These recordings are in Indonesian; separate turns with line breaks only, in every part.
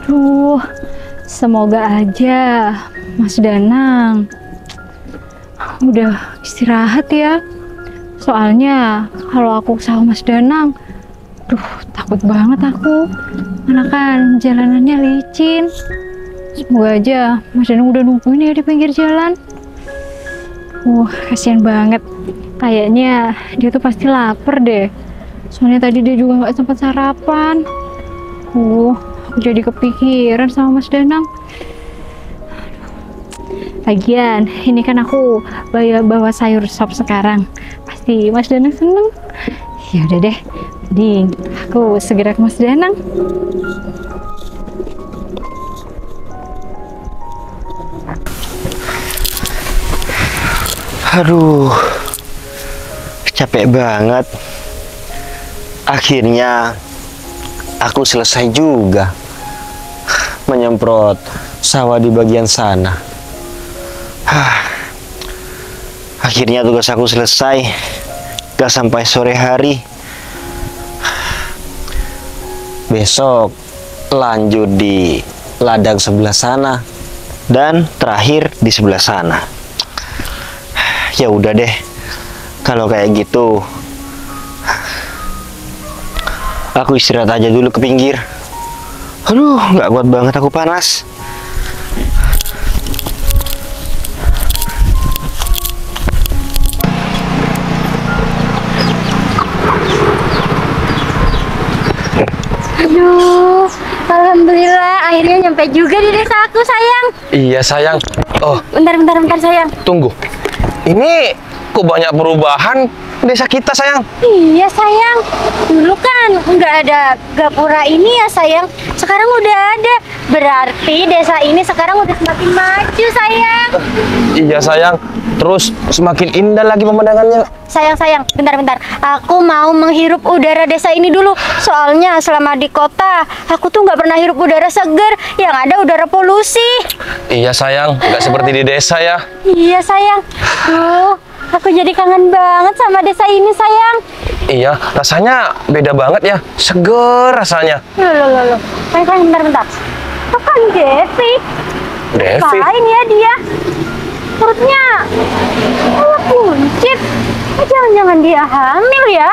Duh, semoga aja Mas Danang udah istirahat ya. Soalnya kalau aku sama Mas Danang, takut banget aku. Mana kan jalanannya licin. Semoga aja Mas Danang udah nungguin ya di pinggir jalan. Kasihan banget. Kayaknya dia tuh pasti lapar deh. Soalnya tadi dia juga nggak sempat sarapan. Aku jadi kepikiran sama Mas Danang. Lagian, ini kan aku bawa sayur sop sekarang. Pasti Mas Danang seneng. Ya udah deh, mending aku segera ke Mas Danang.
Aduh, capek banget. Akhirnya aku selesai juga menyemprot sawah di bagian sana. Akhirnya tugas aku selesai. Gak sampai sore hari. Besok lanjut di ladang sebelah sana dan terakhir di sebelah sana. Ya udah deh, kalau kayak gitu aku istirahat aja dulu ke pinggir. Aduh, nggak kuat banget, aku panas.
Aduh, alhamdulillah akhirnya nyampe juga di desa aku, sayang.
Iya sayang. Oh,
Bentar sayang.
tunggu. Ini kok banyak perubahan desa kita sayang?
Iya sayang, dulu kan nggak ada gapura ini ya sayang. Sekarang udah ada. Berarti desa ini sekarang udah semakin maju sayang.
Iya sayang. Terus semakin indah lagi pemandangannya.
Sayang, bentar. Aku mau menghirup udara desa ini dulu. Soalnya selama di kota, aku tuh nggak pernah hirup udara segar. Yang ada udara polusi.
Iya sayang, nggak seperti di desa ya.
Iya sayang. Aku jadi kangen banget sama desa ini sayang.
Iya, rasanya beda banget ya. Seger rasanya.
Loh. Sayang, bentar. Itu kan Devi.
Devi?
Ngapain ya dia? Perutnya malah buncit. Jangan-jangan dia hamil ya?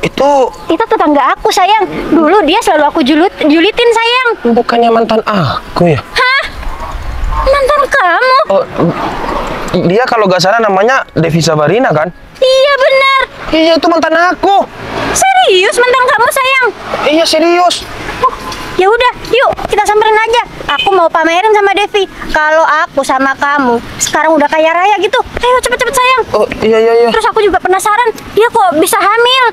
Itu
tetangga aku sayang. Dulu dia selalu aku julitin sayang.
bukannya mantan aku ya?
Hah? Mantan kamu?
Oh, dia kalau nggak salah namanya Devi Sabarina kan?
Iya benar.
Iya, itu mantan aku.
Serius mantan kamu sayang?
Iya serius.
Ya udah, yuk kita samperin aja. Aku mau pamerin sama Devi kalau aku sama kamu sekarang udah kaya raya gitu. Ayo cepet sayang.
Oh iya.
Terus aku juga penasaran, dia kok bisa hamil?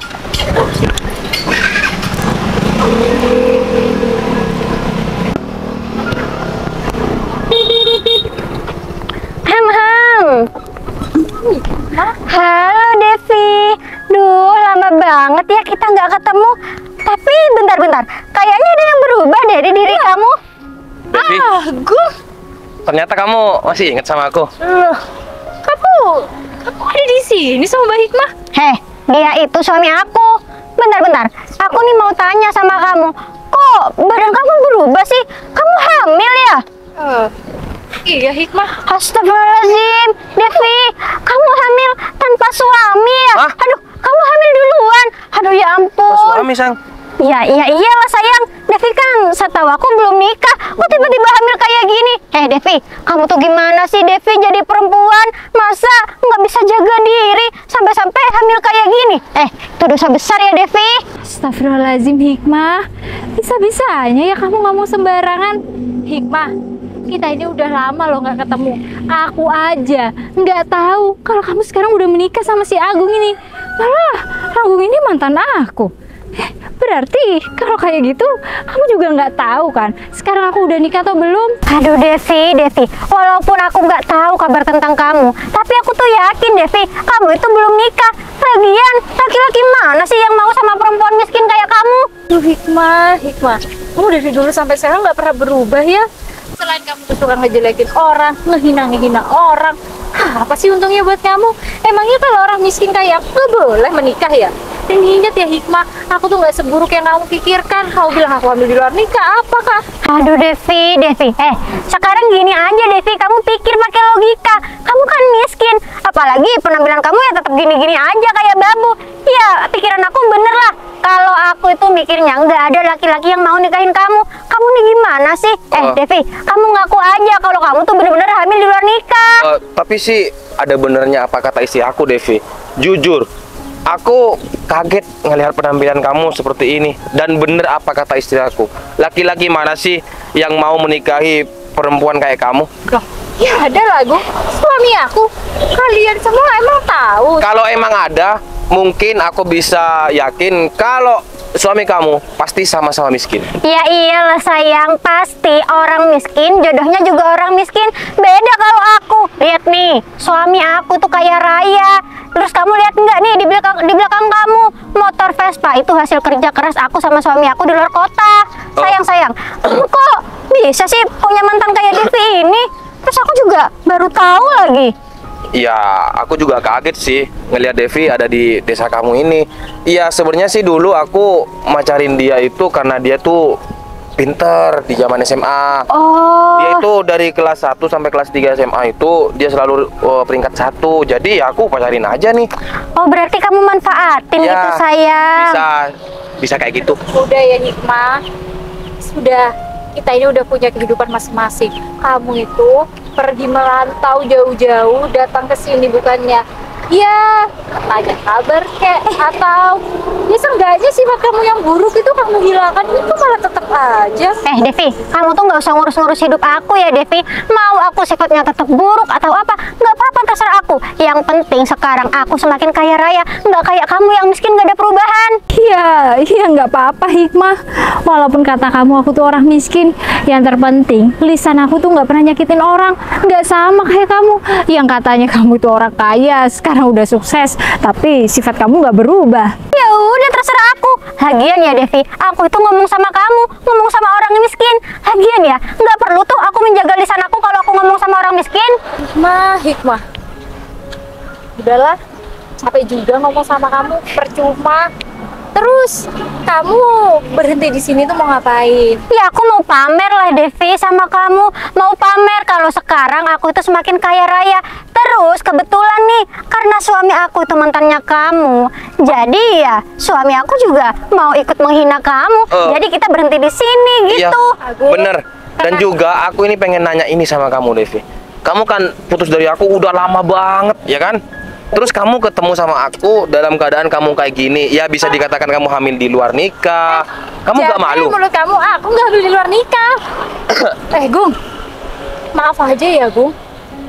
Halo Devi. Duh, lama banget ya kita nggak ketemu. Tapi bentar. Kayaknya ada yang berubah deh di diri kamu.
Devi, ternyata kamu masih ingat sama aku.
Loh, kamu ada di sini sama Mbak Hikmah? Dia itu suami aku. Bentar. Aku nih mau tanya sama kamu. Kok badan kamu berubah sih? Kamu hamil ya?
Iya Hikmah.
Astagfirullahaladzim, Devi, kamu hamil tanpa suami ya?
Hah?
Aduh, kamu hamil duluan. Aduh ya ampun.
Suami sang.
Ya iyalah sayang. Devi kan setahu aku belum nikah. Kok tiba-tiba hamil kayak gini? Devi, kamu tuh gimana sih Devi jadi perempuan? Masa nggak bisa jaga diri sampai-sampai hamil kayak gini? Itu dosa besar ya Devi.
Astagfirullahaladzim Hikmah. Bisa-bisanya ya kamu ngomong sembarangan. Hikmah, kita ini udah lama loh nggak ketemu. Aku aja nggak tahu kalau kamu sekarang udah menikah sama si Agung ini. Malah Agung ini mantan aku. Berarti kalau kayak gitu kamu juga nggak tahu kan sekarang aku udah nikah atau belum?
Aduh Devi, walaupun aku nggak tahu kabar tentang kamu, tapi aku tuh yakin Devi, kamu itu belum nikah. Lagian laki-laki mana sih yang mau sama perempuan miskin kayak kamu?
Duh Hikmah, kamu dari dulu sampai sekarang nggak pernah berubah ya. Selain kamu tuh suka ngejelekin orang, ngehina orang. Apa sih untungnya buat kamu? Emangnya kalau orang miskin kayak aku nggak boleh menikah ya? Dan ingat ya Hikmah, aku tuh nggak seburuk yang kamu pikirkan. Kamu bilang aku hamil di luar nikah, apa kah?
Aduh Devi, sekarang gini aja Devi, kamu pikir pakai logika. Kamu kan miskin, apalagi penampilan kamu ya tetap gini-gini aja kayak babu. Ya pikiran aku bener lah. Kalau aku itu mikirnya nggak ada laki-laki yang mau nikahin kamu. Kamu nih gimana sih? Devi, kamu ngaku aja kalau kamu tuh bener-bener hamil di luar nikah.
Tapi sih ada benernya apa kata istri aku, Devi. Jujur, aku kaget ngelihat penampilan kamu seperti ini. Dan bener apa kata istri aku, laki-laki mana sih yang mau menikahi perempuan kayak kamu?
Loh, ya ada lah Gung, suami aku. Kalian semua emang tahu.
Kalau emang ada, mungkin aku bisa yakin kalau suami kamu pasti sama-sama miskin.
Ya iyalah sayang, pasti orang miskin jodohnya juga orang miskin. Beda kalau aku. Lihat nih, suami aku tuh kaya raya. Terus kamu lihat nggak nih di belakang kamu, motor Vespa itu hasil kerja keras aku sama suami aku di luar kota. Sayang, kamu kok bisa sih punya mantan kayak Devi ini? Terus aku juga baru tahu lagi.
Ya, aku juga kaget sih ngelihat Devi ada di desa kamu ini. Iya, sebenarnya sih dulu aku macarin dia itu karena dia tuh pinter di zaman SMA. Dia itu dari kelas 1 sampai kelas 3 SMA itu dia selalu peringkat 1. Jadi ya aku pacarin aja nih.
Oh, berarti kamu manfaatin
Ya,
gitu sayang.
Bisa kayak gitu.
Udah ya Hikmah, sudah, kita ini udah punya kehidupan masing-masing. Kamu itu pergi merantau jauh-jauh datang ke sini bukannya ya tanya kabar kek, atau ya seenggaknya sifat kamu yang buruk itu kamu hilangkan, itu malah tetap aja.
Devi, kamu tuh nggak usah ngurus-ngurus hidup aku ya Devi. Mau aku sifatnya tetap buruk atau apa, nggak apa-apa, terserah aku. Yang penting sekarang aku semakin kaya raya, nggak kayak kamu yang miskin nggak ada perubahan.
Iya nggak apa-apa Hikmah. Walaupun kata kamu aku tuh orang miskin, yang terpenting lisan aku tuh nggak pernah nyakitin orang. Nggak sama kayak kamu, yang katanya kamu tuh orang kaya, sekarang udah sukses, tapi sifat kamu nggak berubah.
Ya udah terserah aku. Lagian ya Devi, aku itu ngomong sama kamu, ngomong sama orang miskin. Lagian ya, nggak perlu tuh aku menjaga lisan aku kalau aku ngomong sama orang miskin.
Hikmah, udahlah, capek juga ngomong sama kamu, percuma. Terus kamu berhenti di sini tuh mau ngapain?
Ya aku mau pamer lah Devi sama kamu. Mau pamer kalau sekarang aku itu semakin kaya raya. Terus kebetulan nih, karena suami aku itu mantannya kamu, jadi ya suami aku juga mau ikut menghina kamu. Jadi kita berhenti di sini gitu.
Iya, bener. Dan juga aku ini pengen nanya ini sama kamu Devi. Kamu kan putus dari aku udah lama banget, ya kan? Terus kamu ketemu sama aku dalam keadaan kamu kayak gini, ya bisa dikatakan kamu hamil di luar nikah. Kamu gak malu?
Menurut kamu aku nggak hamil di luar nikah. Gung, maaf aja ya Gung.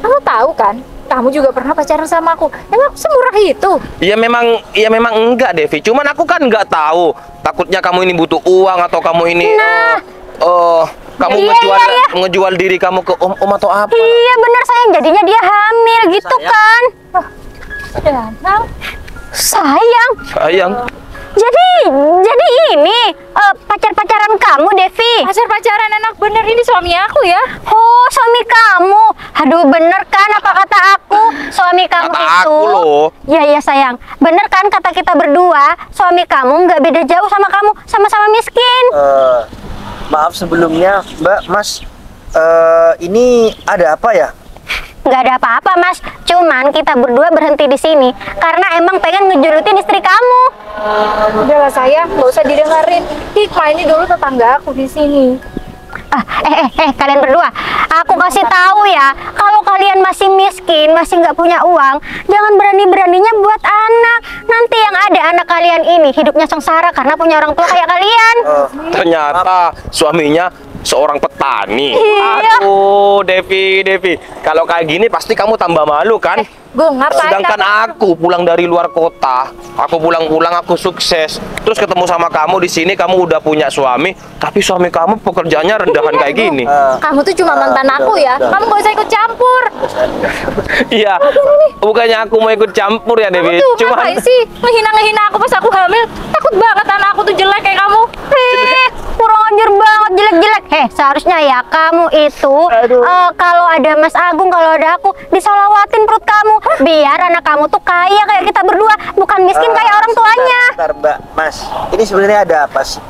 Kamu tahu kan, kamu juga pernah pacaran sama aku. Emang aku semurah itu?
Ya memang enggak Devi. Cuman aku kan nggak tahu. Takutnya kamu ini butuh uang atau kamu ini kamu ngejual diri kamu ke om atau apa?
Iya bener sayang, jadinya dia hamil gitu kan. Sayang. Jadi ini pacar-pacaran kamu Devi.
Pacaran enak bener, ini suami aku ya.
Oh, suami kamu. Aduh, bener kan apa kata aku? Suami kamu
Kata
itu.
aku loh.
Iya sayang. Bener kan kata kita berdua? Suami kamu nggak beda jauh sama kamu, sama-sama miskin.
Maaf sebelumnya, Mbak, Mas. Ini ada apa ya?
Nggak ada apa-apa Mas, cuman kita berdua berhenti di sini karena emang pengen ngejurutin istri kamu.
Udahlah sayang, nggak usah didengerin. Hikmah ini dulu tetangga aku di sini.
Kalian berdua, aku kasih tahu ya, kalau kalian masih miskin, masih nggak punya uang, jangan berani-beraninya buat anak. Nanti yang ada anak kalian ini hidupnya sengsara karena punya orang tua kayak kalian.
Ternyata suaminya seorang petani.
Iya.
Aduh, Devi. Kalau kayak gini pasti kamu tambah malu kan?
Gung, ngapain?
Sedangkan aku pulang dari luar kota, aku pulang aku sukses. Terus ketemu sama kamu di sini, kamu udah punya suami, tapi suami kamu pekerjaannya rendahan kayak gini.
Kamu tuh cuma mantan aku ya. Kamu gak usah ikut campur.
Iya, bukannya aku mau ikut campur ya, Devi.
Kamu tuh
Cuman
ngapain sih ngehina aku pas aku hamil? Takut banget anak aku tuh jelek kayak kamu.
Kurang ajar banget, jelek-jelek. Seharusnya ya kamu itu kalau ada Mas Agung, kalau ada aku, disolawatin perut kamu biar anak kamu tuh kaya kayak kita berdua, bukan miskin kayak orang tuanya.
Bentar, Mbak, Mas. Ini sebenarnya ada apa sih?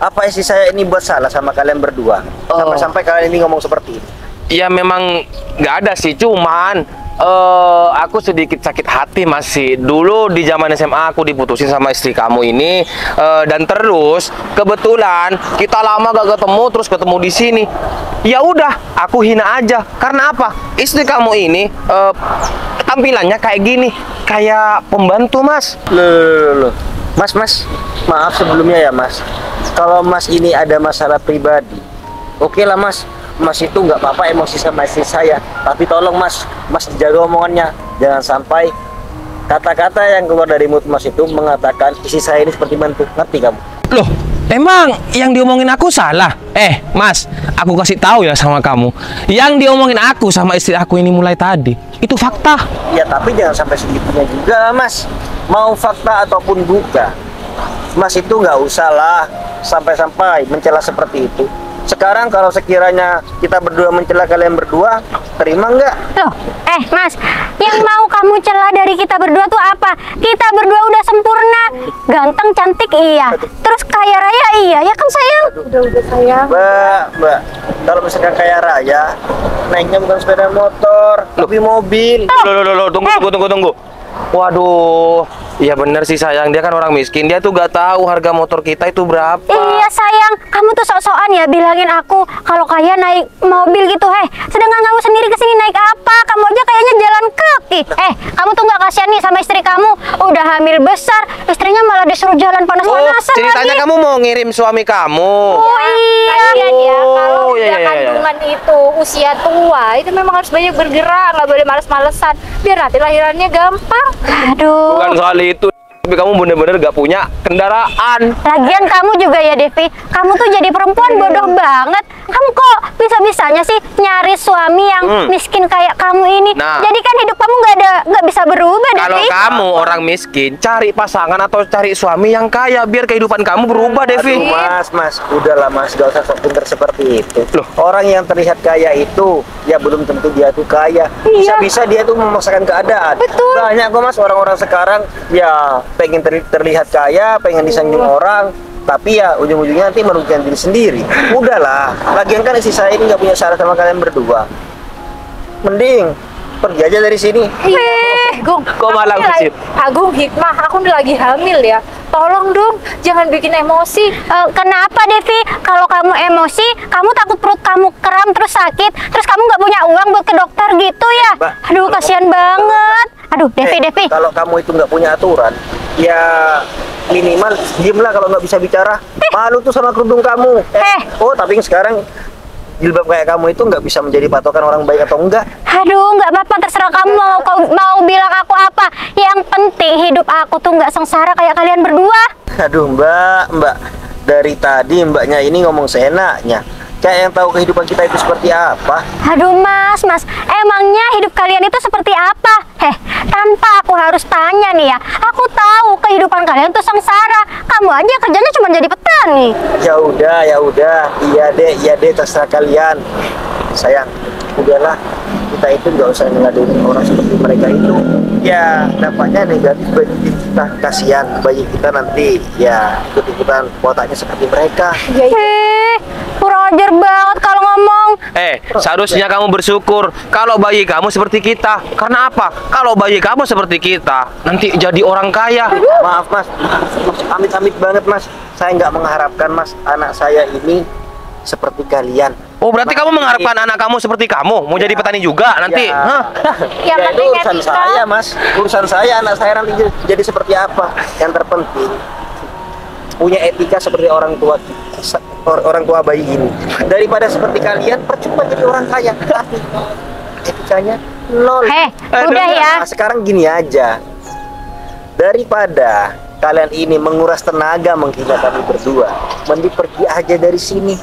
Apa isi saya ini buat salah sama kalian berdua? Sampai-sampai kalian ini ngomong seperti ini.
Ya memang nggak ada sih, cuman aku sedikit sakit hati masih. Dulu di zaman SMA aku diputusin sama istri kamu ini, dan terus kebetulan kita lama gak ketemu, terus ketemu di sini. Ya udah, aku hina aja. Karena apa? Istri kamu ini tampilannya kayak gini, kayak pembantu, Mas.
Loh. Mas, maaf sebelumnya ya, Mas. Kalau Mas ini ada masalah pribadi, oke lah, Mas. Mas itu nggak apa-apa emosi sama istri saya, tapi tolong Mas dijaga omongannya. Jangan sampai kata-kata yang keluar dari mulut Mas itu mengatakan istri saya ini seperti mantu. Ngerti kamu?
Loh, emang yang diomongin aku salah? Mas, aku kasih tahu ya sama kamu. Yang diomongin aku sama istri aku ini mulai tadi, itu fakta.
Ya, tapi jangan sampai segitunya juga, Mas. Mau fakta ataupun bukan, Mas itu nggak usah lah sampai-sampai mencela seperti itu. Sekarang kalau sekiranya kita berdua mencela kalian berdua, terima nggak?
Loh, Mas, yang mau kamu celah dari kita berdua tuh apa? Kita berdua udah sempurna, ganteng, cantik iya, terus kaya raya iya, ya kan sayang?
Udah sayang.
Mbak, kalau misalkan kaya raya, naiknya bukan sepeda motor, tapi mobil.
Loh, tunggu. Waduh, iya bener sih sayang, dia kan orang miskin, dia tuh gak tahu harga motor kita itu berapa.
Iya sayang, kamu tuh sok-sokan ya bilangin aku kalau kaya naik mobil gitu, sedangkan kamu sendiri kesini naik apa? Kamu aja kayaknya jalan kaki. Kamu tuh nggak kasihan nih sama istri kamu, udah hamil besar, istrinya malah disuruh jalan panas-panasan
ceritanya
lagi.
kamu mau ngirim suami kamu.
Oh iya.
Kasihan ya, kalau
iya,
udah
iya.
kandungan itu usia tua, itu memang harus banyak bergerak, nggak boleh males-malesan, biar nanti lahirannya gampang.
Aduh.
Bukan soal itu, tapi kamu bener-bener gak punya kendaraan.
Lagian kamu juga ya Devi, kamu tuh jadi perempuan bodoh banget. Kamu kok bisa-bisanya sih nyari suami yang miskin kayak kamu ini?
Nah.
Jadi kan hidup kamu nggak bisa berubah,
Kalau
Devi.
kamu orang miskin, cari pasangan atau cari suami yang kaya biar kehidupan kamu berubah, Devi.
Aduh, Mas, udahlah Mas, gak usah sok pinter seperti itu.
Loh.
Orang yang terlihat kaya itu, ya belum tentu dia tuh kaya. Bisa-bisa dia tuh memaksakan keadaan.
Betul.
Banyak kok Mas orang-orang sekarang, ya pengen terlihat kaya, pengen disanjung orang, tapi ya ujung-ujungnya nanti merugikan diri sendiri. Udahlah, lagian kan istri saya ini nggak punya salah sama kalian berdua. Mending pergi aja dari sini.
Gung,
Kok malah
aku nih
ngusir?
Agung, Hikmah, aku nih lagi hamil ya. Tolong dong, jangan bikin emosi.
Kenapa Devi? Kalau kamu emosi, kamu takut perut kamu kram terus sakit, terus kamu nggak punya uang buat ke dokter gitu ya?
Mbak,
Aduh, kasihan banget. Aduh, Devi.
Kalau kamu itu nggak punya aturan, ya minimal diemlah kalau nggak bisa bicara. Malu tuh sama kerudung kamu. Oh, tapi sekarang jilbab kayak kamu itu nggak bisa menjadi patokan orang baik atau enggak.
Aduh, nggak apa-apa, terserah kamu mau bilang aku apa. Yang penting hidup aku tuh nggak sengsara kayak kalian berdua.
Aduh, Mbak, dari tadi Mbaknya ini ngomong seenaknya. Kayak yang tahu kehidupan kita itu seperti apa.
Aduh, Mas, emangnya hidup kalian itu seperti apa? Tanpa aku harus tanya nih ya, aku tahu kehidupan kalian tuh sengsara. Kamu aja kerjanya cuma jadi petani.
Ya udah, iya deh, terserah kalian. Sayang, udahlah, kita itu nggak usah ngeladenin orang seperti mereka itu. Ya, dampaknya negatif bagi kita. Kasihan bagi kita nanti ya ikut-ikutan kuotanya seperti mereka.
Kurang ajar banget kalau ngomong.
Seharusnya kamu bersyukur kalau bayi kamu seperti kita. Karena apa? Kalau bayi kamu seperti kita, nanti jadi orang kaya.
Maaf Mas, amit-amit banget Mas. Saya nggak mengharapkan Mas anak saya ini seperti kalian.
Oh, berarti kamu mengharapkan anak kamu seperti kamu, mau jadi petani juga nanti?
Ya,
Hah?
Yang
ya itu
penting
urusan
etika.
saya Mas. Urusan saya anak saya nanti jadi seperti apa. Yang terpenting punya etika seperti orang tua bayi ini. Daripada seperti kalian percuma jadi orang kaya, tapi etikanya nol.
Udah ya.
Nah, sekarang gini aja. Daripada kalian ini menguras tenaga menghina kami berdua, mending pergi aja dari sini.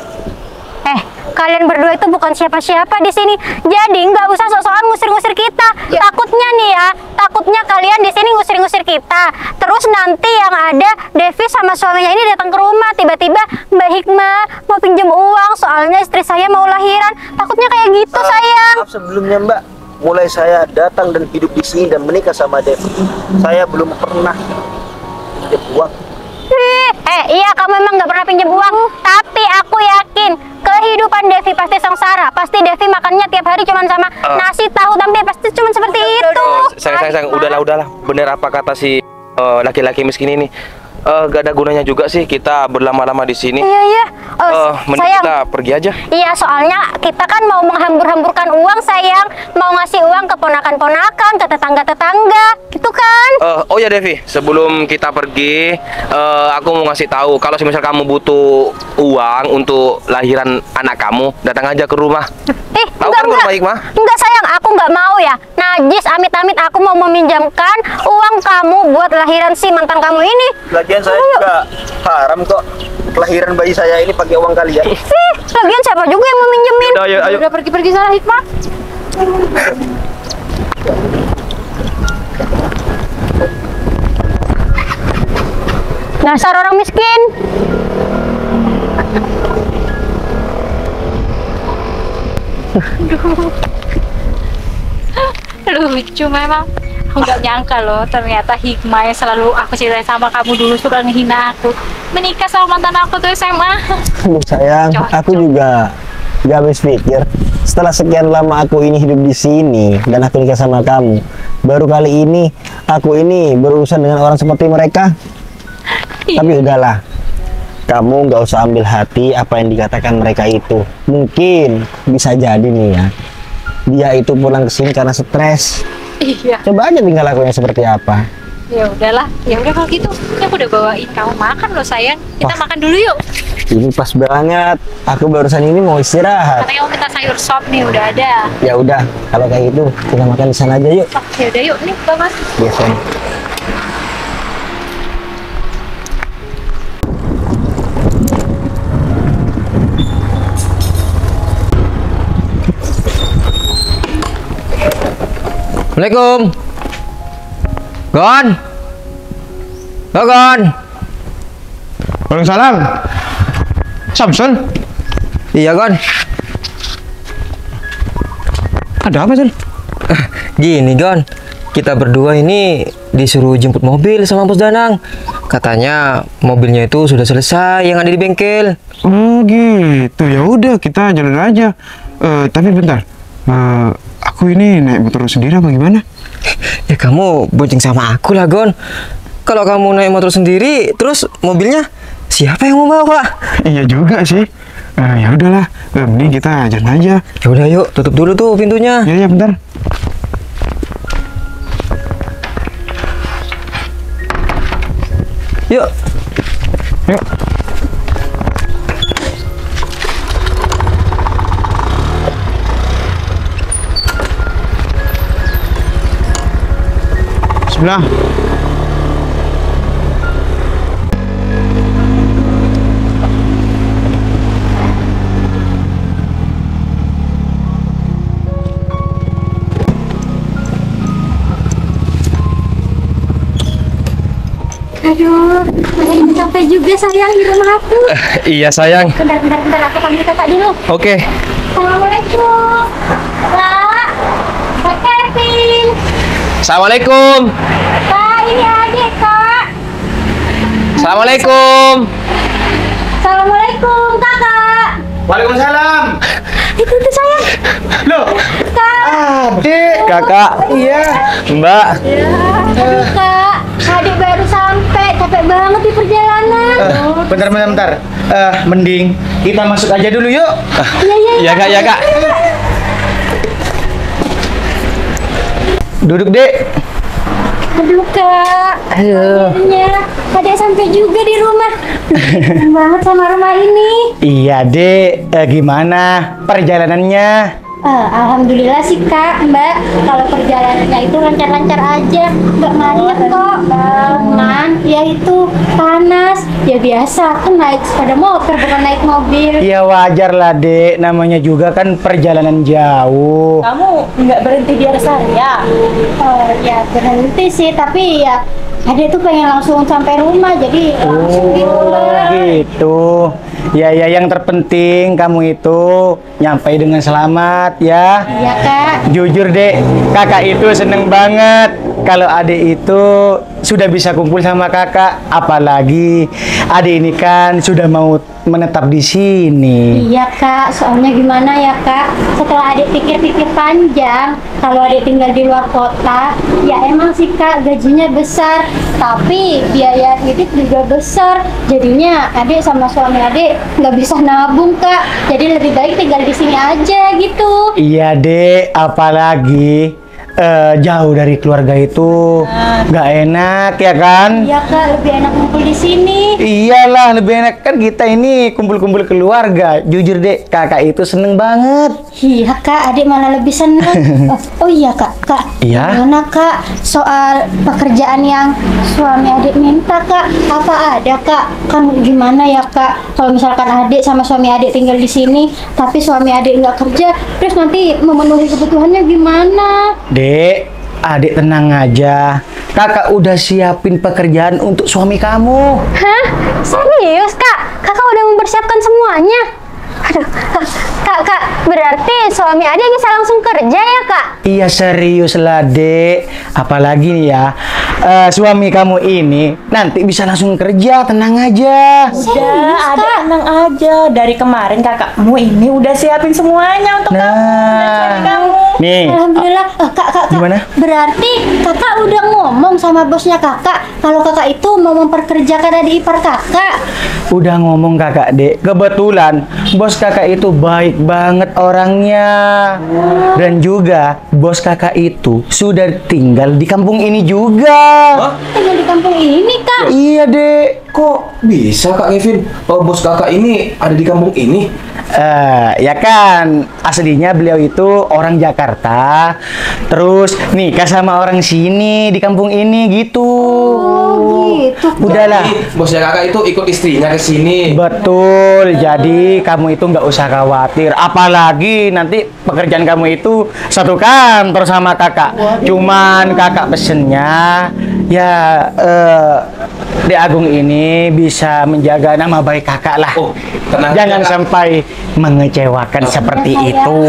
kalian berdua itu bukan siapa-siapa di sini. Jadi nggak usah sok-sokan ngusir-ngusir kita. Takutnya nih ya, takutnya kalian di sini ngusir-ngusir kita. Terus nanti yang ada Devi sama suaminya ini datang ke rumah, tiba-tiba Mbak Hikmah mau pinjam uang soalnya istri saya mau lahiran. Takutnya kayak gitu, sayang.
Maaf sebelumnya Mbak, mulai saya datang dan hidup di sini dan menikah sama Devi, saya belum pernah pinjam uang.
Iya, kamu memang nggak pernah pinjam uang, tapi aku yakin kehidupan Devi pasti sengsara. Pasti Devi makannya tiap hari cuma sama nasi, tahu, tempe, pasti cuma seperti itu.
Sayang, udahlah. Bener apa kata si laki-laki miskin ini? Gak ada gunanya juga sih kita berlama-lama di sini.
Iya.
Mending
Sayang,
kita pergi aja.
Iya, soalnya kita kan mau menghambur-hamburkan uang, sayang. Mau ngasih uang ke ponakan-ponakan, ke tetangga-tetangga, gitu kan?
Oh ya Devi, sebelum kita pergi, aku mau ngasih tahu kalau misal kamu butuh uang untuk lahiran anak kamu, datang aja ke rumah. Tahu kan ke rumah Hikmah?
Enggak, sayang, aku nggak mau ya. Najis, amit-amit aku mau meminjamkan uang kamu buat lahiran si mantan kamu ini.
Lagian saya juga haram kok kelahiran bayi saya ini pakai uang kalian.
Lagian siapa juga yang mau minjemin?
Ayo.
Udah pergi sana Hikmah.
Dasar orang miskin.
Lucu memang. Aku nggak nyangka loh, ternyata Hikmah yang selalu aku ceritain sama kamu dulu suka ngehina aku, menikah sama mantan aku tuh SMA.
Aduh sayang, aku juga gak habis pikir. Setelah sekian lama aku ini hidup di sini dan aku nikah sama kamu, baru kali ini aku ini berurusan dengan orang seperti mereka. Tapi udahlah, kamu nggak usah ambil hati apa yang dikatakan mereka itu. Mungkin bisa jadi nih ya, dia itu pulang ke sini karena stres.
Iya.
Coba aja tinggal lakunya seperti apa.
Ya udahlah, ya udah kalau gitu. Ini aku udah bawain kamu makan loh sayang. Kita makan dulu yuk.
Ini pas banget. Aku barusan ini mau istirahat.
Katanya mau minta sayur sop nih, udah ada.
Ya udah, kalau kayak gitu kita makan di sana aja yuk.
Oh, ya udah yuk, nih Bapak.
Biasanya.
Assalamualaikum. Gon. Gon.
Waalaikumsalam. Samsul,
Iya, Gon.
ada apa, Sul?
Gini, Gon. Kita berdua ini disuruh jemput mobil sama Bos Danang. Katanya mobilnya itu sudah selesai yang ada di bengkel.
Oh gitu, ya udah kita jalan aja. Tapi bentar, aku ini naik motor sendiri apa gimana?
Ya kamu bonceng sama aku lah, Gon. Kalau kamu naik motor sendiri, terus mobilnya siapa yang mau bawa?
Iya juga sih. Ya udahlah, mending kita jalan aja.
Ya udah yuk, tutup dulu tuh pintunya.
Ya bentar.
Yuk.
Yuk. Sebelah.
Aduh, udah sampai juga sayang di rumah aku.
Iya sayang.
Bentar, aku panggil kakak dulu.
Oke.
Assalamualaikum. Kak, Kak Kevin.
Assalamualaikum.
Kak, ini adik, Kak.
Assalamualaikum.
Assalamualaikum, Kakak.
Waalaikumsalam.
Itu sayang.
Loh,
Kak.
adik.
Kakak.
Iya.
Mbak.
Aduh, Kak. Adik baru sampai, capek banget di perjalanan.
Bentar. Mending kita masuk aja dulu yuk.
Ya Kak, ya Kak.
Duduk, Dek.
Aduh, Kak. Akhirnya adik sampai juga di rumah. Kangen banget sama rumah ini.
Iya, Dek. Gimana perjalanannya?
Alhamdulillah sih Kak, Mbak. Kalau perjalanannya itu lancar-lancar aja, nggak macet kok. Cuman ya itu panas. Ya biasa, kan naik sepeda motor bukan naik mobil.
Ya wajar lah Dek, namanya juga kan perjalanan jauh.
Kamu nggak berhenti di rest area?
Ya berhenti sih, tapi ya Ade tuh pengen langsung sampai rumah, jadi langsung gitu Mbak.
Gitu. Ya yang terpenting kamu itu nyampe dengan selamat ya.
Iya Kak.
Jujur Dek, kakak itu seneng banget kalau adik itu sudah bisa kumpul sama kakak. Apalagi adik ini kan sudah mau menetap di sini.
Iya Kak, soalnya gimana ya Kak, setelah adik pikir-pikir panjang, kalau adik tinggal di luar kota, ya emang sih Kak gajinya besar, tapi biaya hidup juga besar. Jadinya adik sama suami adik nggak bisa nabung Kak, jadi lebih baik tinggal di sini aja gitu.
Iya Dek, apalagi jauh dari keluarga itu nggak enak ya kan?
Iya Kak, lebih enak kumpul di sini.
Iyalah, lebih enak kan kita ini kumpul-kumpul keluarga. Jujur Dek, kakak itu seneng banget.
Iya Kak, adik malah lebih seneng. Oh iya Kak,
Iya?
gimana Kak soal pekerjaan yang suami adik minta Kak? Apa ada Kak? Kan gimana ya Kak, kalau misalkan adik sama suami adik tinggal di sini, tapi suami adik nggak kerja, terus nanti memenuhi kebutuhannya gimana?
Dek, adik tenang aja. Kakak udah siapin pekerjaan untuk suami kamu.
Hah? Serius Kak? Kakak udah mempersiapkan semuanya? Aduh, Kak, berarti suami adik bisa langsung kerja ya Kak?
Iya serius lah Dek. Apalagi nih ya, suami kamu ini nanti bisa langsung kerja, tenang aja.
Udah, Adik tenang aja. Dari kemarin kakakmu ini udah siapin semuanya untuk kamu dan suami kamu.
Nih,
Alhamdulillah. Kak,
Gimana?
berarti kakak udah ngomong sama bosnya kakak kalau kakak itu mau memperkerjakan adik ipar kakak?
udah ngomong kakak Dek. Kebetulan bos kakak itu baik banget orangnya. Dan juga bos kakak itu sudah tinggal di kampung ini juga.
Tinggal di kampung ini Kak?
Iya Dek.
Kok bisa Kak Kevin? Oh, bos kakak ini ada di kampung ini?
Ya kan, aslinya beliau itu orang Jakarta, terus nikah sama orang sini di kampung ini gitu.
Oh gitu.
Udahlah.
Jadi, bosnya kakak itu ikut istrinya ke sini.
Betul, jadi kamu itu nggak usah khawatir. Apalagi nanti pekerjaan kamu itu satu kantor sama kakak. Cuman kakak pesennya, ya Dek Agung ini bisa menjaga nama baik kakak lah.
Oh, tenang
Jangan
aja, Kak.
sampai mengecewakan seperti itu.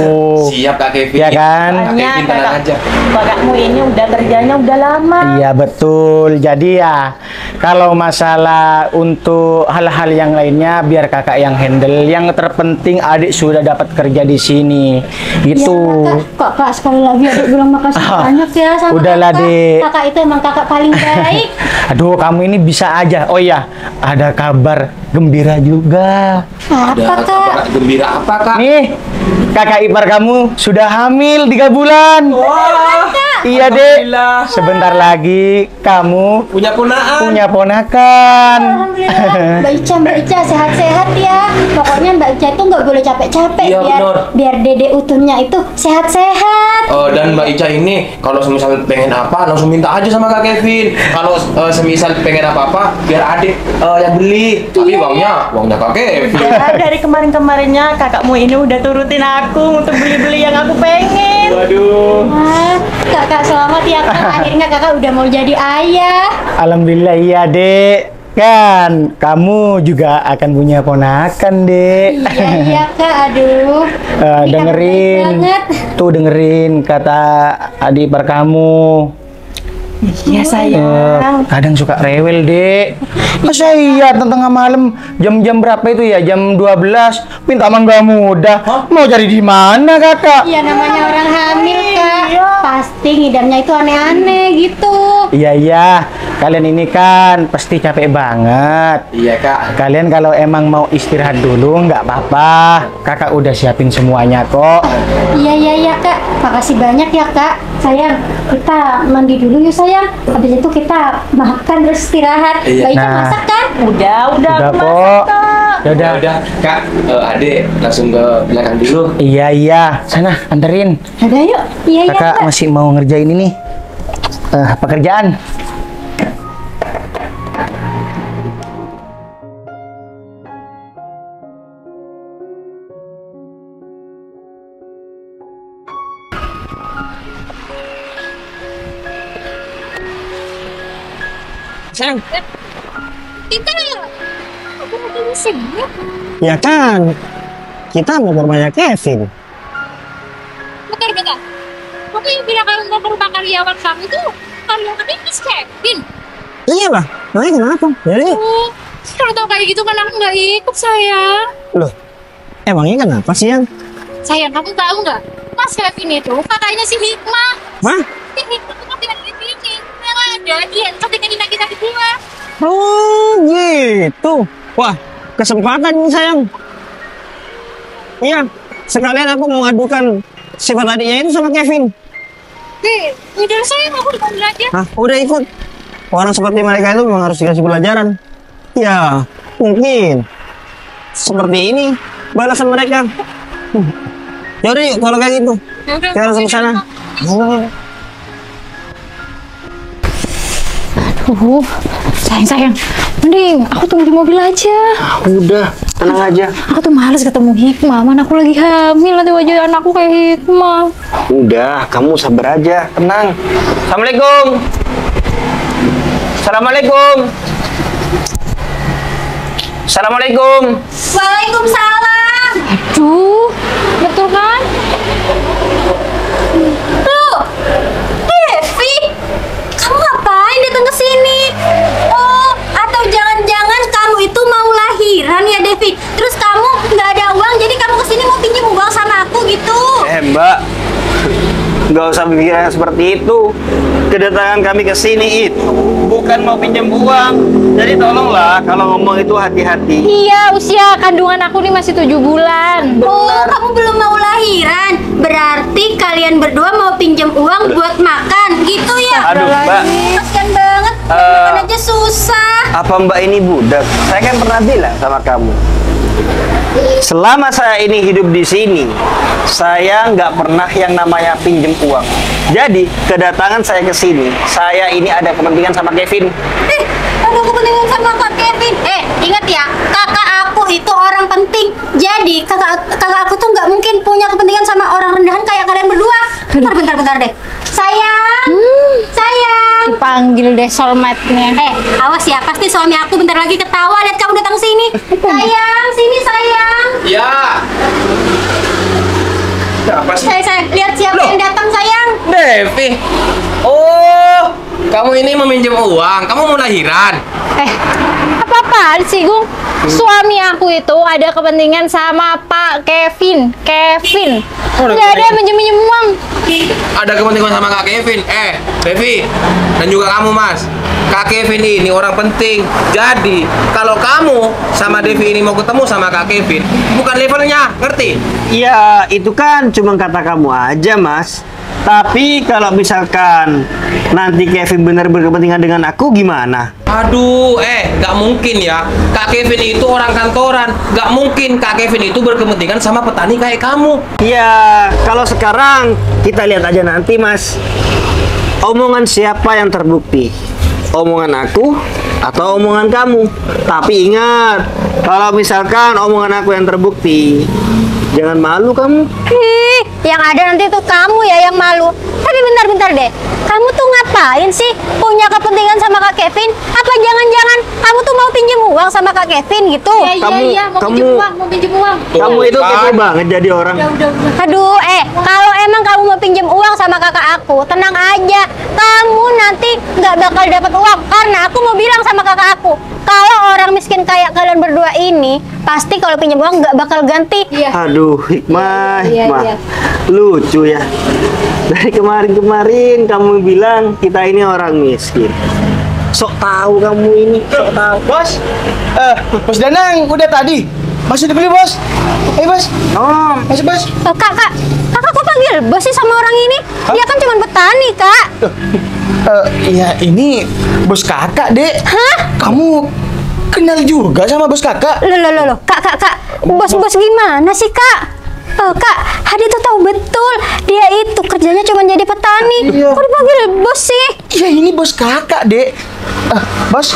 Siap Kak Kevin.
Ya kan?
Kak
Makanya
Kevin tenang aja.
kakakmu ini udah kerjanya udah lama.
Iya betul. Jadi ya kalau masalah untuk hal-hal yang lainnya biar kakak yang handle. Yang terpenting adik sudah dapat kerja di sini. Gitu.
Ya, Kak, sekali lagi adik bilang makasih banyak ya sama
Udahlah,
kakak.
Dek.
Kakak itu emang kakak paling baik.
Aduh, kamu ini bisa aja. Oh iya, ada kabar gembira juga.
Apa Kak?
Kabar gembira apa Kak?
Nih, kakak ipar kamu sudah hamil 3 bulan.
Wah,
Iya Dek,
Alhamdulillah.
sebentar lagi kamu
Punya ponaan.
punya ponakan.
Alhamdulillah. Mbak Ica sehat-sehat ya. Pokoknya Mbak Ica itu nggak boleh capek-capek
Iya,
biar
benar.
biar dede utuhnya itu sehat-sehat.
Dan Mbak Ica ini kalau semisal pengen apa langsung minta aja sama Kak Kevin. Kalau semisal pengen apa-apa biar adik yang beli. Tapi uangnya Kak Kevin.
Ya, dari kemarin-kemarinnya kakakmu ini udah turutin aku untuk beli-beli yang aku pengen.
Waduh.
Wah, kakak selamat ya Kak. Akhirnya kakak udah mau jadi ayah.
Alhamdulillah iya Dek. Kan kamu juga akan punya ponakan Dek.
Iya Kak, aduh. Ini
Dengerin,
kabar baik banget.
tuh dengerin kata adik ipar kamu.
Iya sayang.
Kadang suka rewel Dek. Masa iya tengah malam jam-jam berapa itu ya? Jam 12 minta mangga muda. Mau cari di mana kakak?
Iya namanya orang hamil Kak. Pasti ngidamnya itu aneh-aneh gitu.
Iya, kalian ini kan pasti capek banget.
Iya Kak.
Kalian kalau emang mau istirahat dulu nggak apa-apa. Kakak udah siapin semuanya kok.
Iya Kak. Makasih banyak ya Kak. Sayang, kita mandi dulu yuk sayang. Habis itu kita makan terus istirahat.
Iya.
Mbak Ica
Nah.
masak kan?
Udah
Udah
aku masak
kok.
Kak.
Yaudah.
Kak, Ade langsung ke belakang dulu.
Iya, sana anterin.
Ada yuk.
Iya, iya.
Kakak masih mau ngerjain ini pekerjaan.
Sayang,
Kita aku mau sibuk.
ya kan kita mau ke rumahnya Kevin.
Bentar. Kamu yang bilang kamu mau ke rumah karyawan kamu tuh karyawan ini Mas Kevin.
Iya lah, makanya kenapa? Jadi,
Oh, kalau tau kayak gitu kan aku nggak ikut sayang.
loh, emangnya kenapa sih yang?
Sayang, kamu tahu nggak? Mas Kevin itu kakaknya si Hikmah.
Hah?
Si Hikmah tuh tidak di sini. Yang ada dia ketika kita dua.
Oh gitu. Wah, kesempatan nih sayang. Iya, sekalian aku mau ngadukan sifat adiknya itu sama Kevin.
Udah sayang, aku dipanggil aja.
Hah, udah ikut. Orang seperti mereka itu memang harus dikasih pelajaran. Ya, mungkin seperti ini balasan mereka. Yaudah yuk kalau kayak gitu. Kita langsung ke sana.
Sayang, mending aku tunggu di mobil aja.
Udah, tenang aja.
Aku tuh males ketemu Hikmah, mana aku lagi hamil, nanti wajah anakku kayak Hikmah.
Udah, kamu sabar aja, tenang. Assalamualaikum. Assalamualaikum. Assalamualaikum.
Waalaikumsalam.
Aduh, betul kan?
Tuh, Devi, kamu ngapain datang ke sini? Oh, atau jangan-jangan kamu itu mau lahiran ya, Devi? Terus kamu nggak ada uang, jadi kamu ke sini mau pinjam uang sama aku gitu?
Mbak, nggak usah pikiran seperti itu. Kedatangan kami ke sini itu bukan mau pinjam uang. Jadi tolonglah kalau ngomong itu hati-hati.
Iya, usia kandungan aku nih masih 7 bulan.
Oh, kamu belum mau lahiran. Berarti kalian berdua mau pinjam uang buat makan, gitu ya?
Aduh, Mbak.
Kasian banget, makan aja susah.
Apa Mbak ini budak? Saya kan pernah bilang sama kamu. Selama saya ini hidup di sini, saya nggak pernah yang namanya pinjem uang. Jadi kedatangan saya ke sini, saya ini ada kepentingan sama Kevin.
Ada kepentingan sama Kak Kevin. Ingat ya, kakak aku itu orang penting. Jadi kakak aku tuh nggak mungkin punya kepentingan sama orang rendahan kayak kalian berdua. Bentar deh. Sayang, sayang.
Dipanggil deh soulmate-nya.
Awas ya, pasti suami aku bentar lagi ketawa lihat kamu datang sini. Sayang, sini sayang.
Ya. Apa sih?
Sayang, lihat siapa yang datang sayang.
Devi. Oh, kamu ini meminjam uang. Kamu mau lahiran?
Apa-apaan sih, Gung? Suami aku itu ada kepentingan sama Pak Kevin. Nggak ada yang minjem uang.
Ada kepentingan sama Kak Kevin. Devi dan juga kamu, Mas. Kak Kevin ini orang penting. Jadi, kalau kamu sama Devi ini mau ketemu sama Kak Kevin, bukan levelnya, ngerti?
Ya, itu kan cuma kata kamu aja, Mas. Tapi kalau misalkan nanti Kevin benar berkepentingan dengan aku, gimana?
Aduh, nggak mungkin ya. Kak Kevin itu orang kantoran. Nggak mungkin Kak Kevin itu berkepentingan sama petani kayak kamu.
Ya, kalau sekarang kita lihat aja nanti, Mas. Omongan siapa yang terbukti? Omongan aku atau omongan kamu? Tapi ingat, kalau misalkan omongan aku yang terbukti, jangan malu kamu.
Yang ada nanti tuh kamu ya yang malu. Tapi bentar deh. Kamu tuh ngapain sih punya kepentingan sama Kak Kevin? Apa jangan-jangan kamu tuh mau pinjam uang sama Kak Kevin gitu?
Iya, mau pinjam uang.
Kamu itu kepo banget jadi orang.
Aduh, kalau emang kamu mau pinjam uang sama kakak aku, tenang aja. Kamu nanti nggak bakal dapat uang karena aku mau bilang sama kakak aku, kalau orang miskin kayak kalian berdua ini, pasti kalau pinjam uang nggak bakal ganti.
Aduh, Hikmah. Lucu ya. Dari kemarin kamu bilang kita ini orang miskin. Sok tahu kamu ini, sok tahu.
Bos, Bos Danang udah tadi. Masih dibeli, Bos. Bos.
Oh,
Masih, Bos.
Kakak kok panggil bos sih sama orang ini? Dia kan cuma petani, Kak.
Iya, ini bos kakak, Dek.
Hah?
Kamu kenal juga sama bos kakak?
Loh, kak, bos gimana sih kak? Kak, Hadi tuh tahu betul dia itu kerjanya cuma jadi petani.
Iya.
Kok dipanggil bos sih?
Ya ini bos kakak, Dek. Bos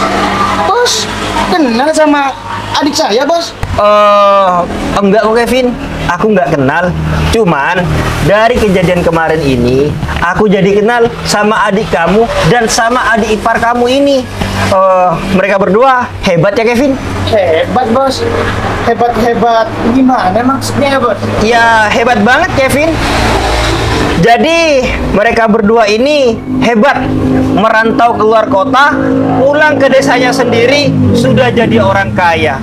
kenal sama adik saya, bos?
Enggak kok Kevin, aku nggak kenal. Cuman dari kejadian kemarin ini, aku jadi kenal sama adik kamu dan sama adik ipar kamu ini. Mereka berdua hebat ya Kevin?
Hebat, bos. Hebat gimana maksudnya, bos?
Ya hebat banget Kevin. Jadi mereka berdua ini hebat, merantau keluar kota, pulang ke desanya sendiri, sudah jadi orang kaya.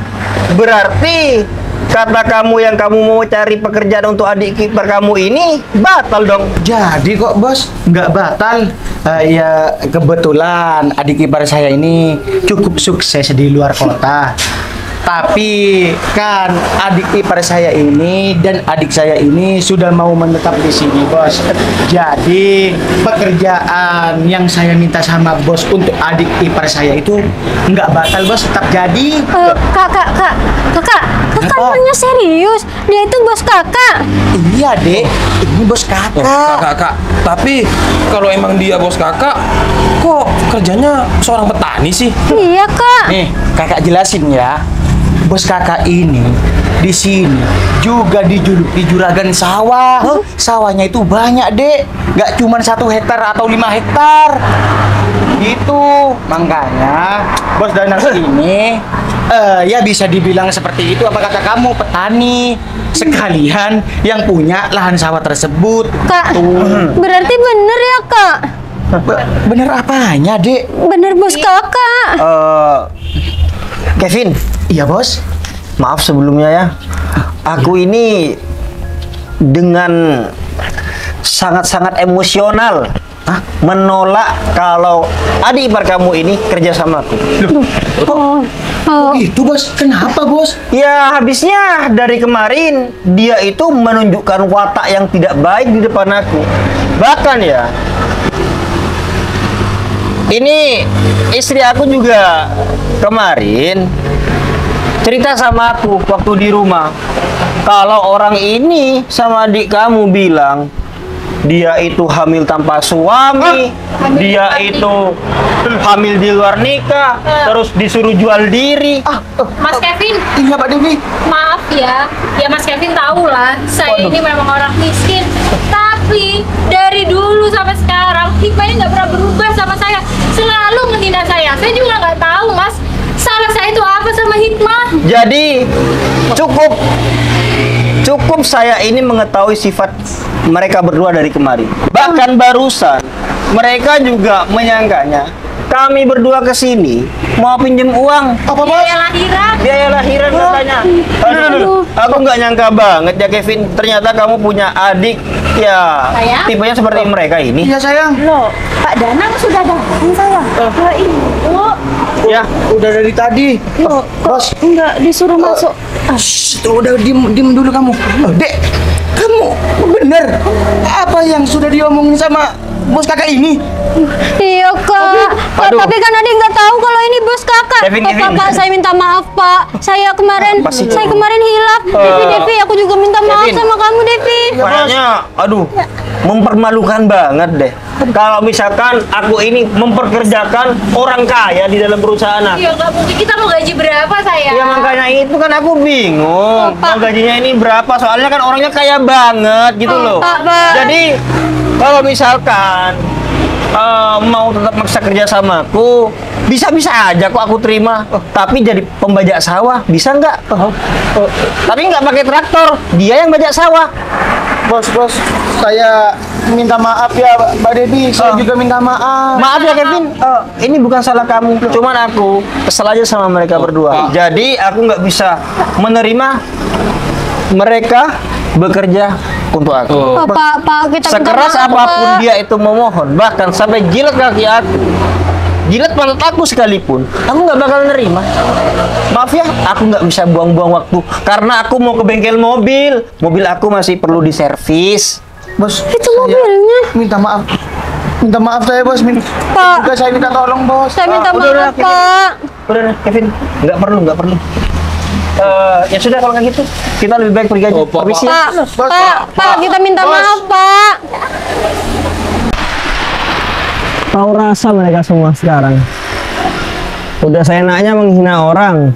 Berarti kata kamu yang kamu mau cari pekerjaan untuk adik ipar kamu ini batal dong.
Jadi kok bos, nggak batal. Ya kebetulan adik ipar saya ini cukup sukses di luar kota. Tapi kan adik ipar saya ini dan adik saya ini sudah mau menetap di sini, bos. Jadi pekerjaan yang saya minta sama bos untuk adik ipar saya itu nggak batal, bos. Tetap jadi.
Kakak emangnya serius? Dia itu bos kakak?
Iya, Dek. Ini bos kakak.
Kakak, tapi kalau emang dia bos kakak, kok kerjanya seorang petani sih?
Iya kak.
Nih, kakak jelasin ya. Bos kakak ini di sini juga dijuluki juragan sawah. Sawahnya itu banyak, Dek. Nggak cuma 1 hektar atau 5 hektar. Itu makanya bos Danang ini ya bisa dibilang seperti itu. Apa kata kamu, petani sekalian yang punya lahan sawah tersebut.
Kak, berarti bener ya kak?
Bener apanya, Dek?
Bener bos kakak.
Kevin,
Iya, bos.
maaf sebelumnya ya. Aku ini dengan sangat-sangat emosional menolak kalau adik ipar kamu ini kerja sama aku.
Itu bos, kenapa bos?
Ya habisnya dari kemarin dia itu menunjukkan watak yang tidak baik di depan aku. Bahkan ya, ini istri aku juga kemarin cerita sama aku waktu di rumah. Kalau orang ini sama adik kamu bilang dia itu hamil tanpa suami, dia itu hamil di luar nikah, terus disuruh jual diri.
Mas Kevin,
Iya, Pak Devi.
maaf ya. Ya Mas Kevin tahu lah, saya ini memang orang miskin. Tapi dari dulu sampai sekarang, Hikmah ini nggak pernah berubah sama saya. Selalu menghina saya. Saya juga nggak tahu, Mas. Salah saya itu apa sama Hikmah?
Jadi cukup saya ini mengetahui sifat mereka berdua dari kemarin. Bahkan barusan mereka juga menyangkanya kami berdua ke sini mau pinjem uang.
Apa bos?
Biaya lahiran.
Biaya lahiran katanya. Aduh, aku nggak nyangka banget ya Kevin. Ternyata kamu punya adik ya
Sayang?
tipenya seperti mereka ini.
Iya, sayang.
Loh, Pak Danang sudah datang sayang. Ibu,
Ya,
Udah dari tadi.
loh,
Bos.
kok enggak disuruh masuk?
Udah diem dulu kamu. Dek, kamu bener apa yang sudah diomongin sama bos kakak ini?
Iya kak.
Aduh.
Tapi kan adik nggak tahu kalau ini bos kakak.
Kevin.
Pak, saya minta maaf pak. Saya kemarin hilaf. Devi, aku juga minta maaf
Kevin.
sama kamu Devi.
kayaknya aduh mempermalukan banget deh. Kalau misalkan aku ini memperkerjakan orang kaya di dalam perusahaan aku.
Ya nggak mungkin. Kita mau gaji berapa saya?
Ya makanya itu kan aku bingung.
Pak.
Mau gajinya ini berapa? Soalnya kan orangnya kaya banget gitu loh.
Pak.
Jadi kalau misalkan mau tetap maksa kerja sama aku, bisa-bisa aja kok aku terima. Tapi jadi pembajak sawah bisa nggak? Tapi nggak pakai traktor, dia yang bajak sawah.
Bos, saya minta maaf ya, Mbak Devi. Saya juga minta maaf.
Maaf ya Kevin, ini bukan salah kamu. Cuman aku kesel aja sama mereka berdua. Jadi aku nggak bisa menerima mereka bekerja untuk aku.
Pak, kita minta
Sekeras
maaf,
apapun
Pak.
dia itu memohon, bahkan sampai jilat kaki aku, jilat pantat aku sekalipun, aku nggak bakal nerima. Maaf ya, aku nggak bisa buang-buang waktu karena aku mau ke bengkel mobil aku masih perlu diservis.
Bos,
Itu mobilnya.
minta maaf. Minta maaf saya bos,
Pak.
juga saya minta tolong bos.
Saya minta
udah,
maaf, Pak.
Udah, Kevin, nggak perlu. Ya sudah kalau kayak gitu, kita lebih baik pergi aja. Permisi.
Pak, kita minta maaf, Pak.
Tahu rasa mereka semua sekarang. Udah seenaknya menghina orang,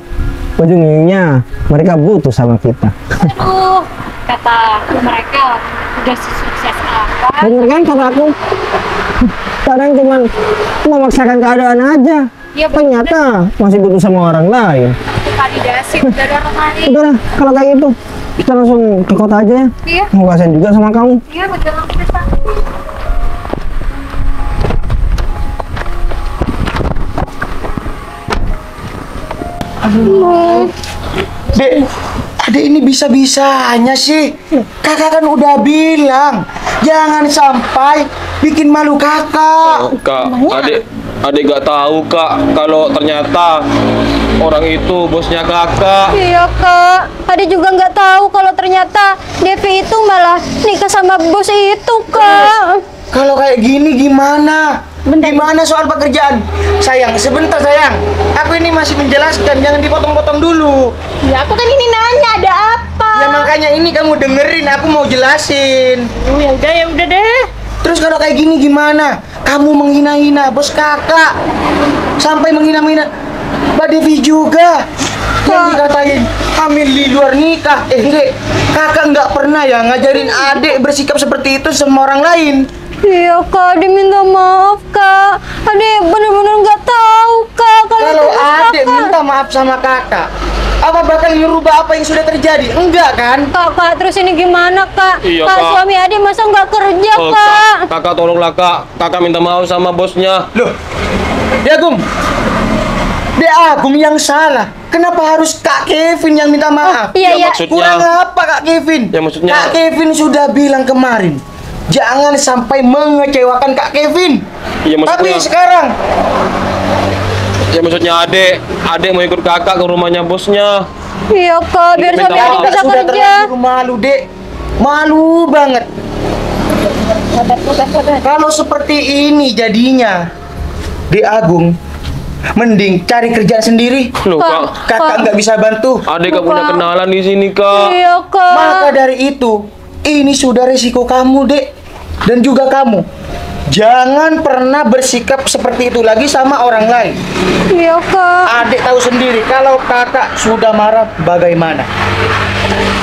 ujung-ujungnya mereka butuh sama kita.
Aduh, kata mereka udah sukses apa?
Bener kan kata aku? Kadang cuman memaksakan keadaan aja.
Iya,
Ternyata masih butuh sama orang lain.
Validasi dari orang lain.
Udah lah, kalau kayak gitu kita langsung ke kota aja ya.
Iya.
Mau kasihan juga sama kamu.
Iya, betul kita.
Dek, adek ini bisa-bisanya sih. Kakak kan udah bilang jangan sampai bikin malu kakak.
Kak, adik gak tahu kak kalau ternyata orang itu bosnya kakak.
Iya, Kak. Ade juga nggak tahu kalau ternyata Devi itu malah nikah sama bos itu, Kak.
Kalau kayak gini gimana? Gimana soal pekerjaan? Sayang, sebentar sayang. Aku ini masih menjelaskan, jangan dipotong-potong dulu.
Ya aku kan ini nanya ada apa?
Ya makanya ini kamu dengerin, aku mau jelasin.
Ya udah deh.
Terus kalau kayak gini gimana? Kamu menghina-hina bos kakak, sampai menghina-hina Mbak Devi juga. Yang dikatain hamil di luar nikah. Dek, kakak nggak pernah ya ngajarin adik bersikap seperti itu sama orang lain.
Iya, Kak. Ade minta maaf, Kak. Ade bener-bener nggak tahu, Kak.
Kalau
itu
adik
Kakak.
minta maaf sama kakak, apa bakal merubah apa yang sudah terjadi? Enggak kan?
Kak, terus ini gimana, Kak?
Iya,
Kak,
Kak.
suami Ade masa nggak kerja,
Oh,
Kak?
kakak tolonglah kak, kakak minta maaf sama bosnya.
Loh, Dia Agung yang salah. Kenapa harus Kak Kevin yang minta maaf?
Iya, iya.
maksudnya-
Kurang apa Kak Kevin?
Ya, maksudnya-
Kak Kevin sudah bilang kemarin, jangan sampai mengecewakan Kak Kevin.
Iya, maksudnya-
Tapi sekarang
Ya maksudnya adek mau ikut kakak ke rumahnya bosnya.
Iya, Kak. Biar
Minta
suami Ade
maaf.
bisa
sudah
kerja.
terlalu malu, Dek. Malu banget. Kalau seperti ini jadinya, Dek Agung, mending cari kerjaan sendiri.
Loh
Kak.
kak,
Kakak nggak bisa bantu.
adek gak punya
Kak.
kenalan di sini kak.
Iya, Kak.
Maka dari itu, ini sudah resiko kamu, Dek. Dan juga kamu. Jangan pernah bersikap seperti itu lagi sama orang lain.
Iya, Kak.
Adik tahu sendiri kalau kakak sudah marah bagaimana.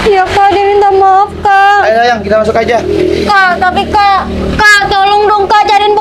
Iya, Kak. Ade minta maaf, Kak.
Ayo sayang, kita masuk aja.
Kak, tapi Kak, tolong dong Kak cariin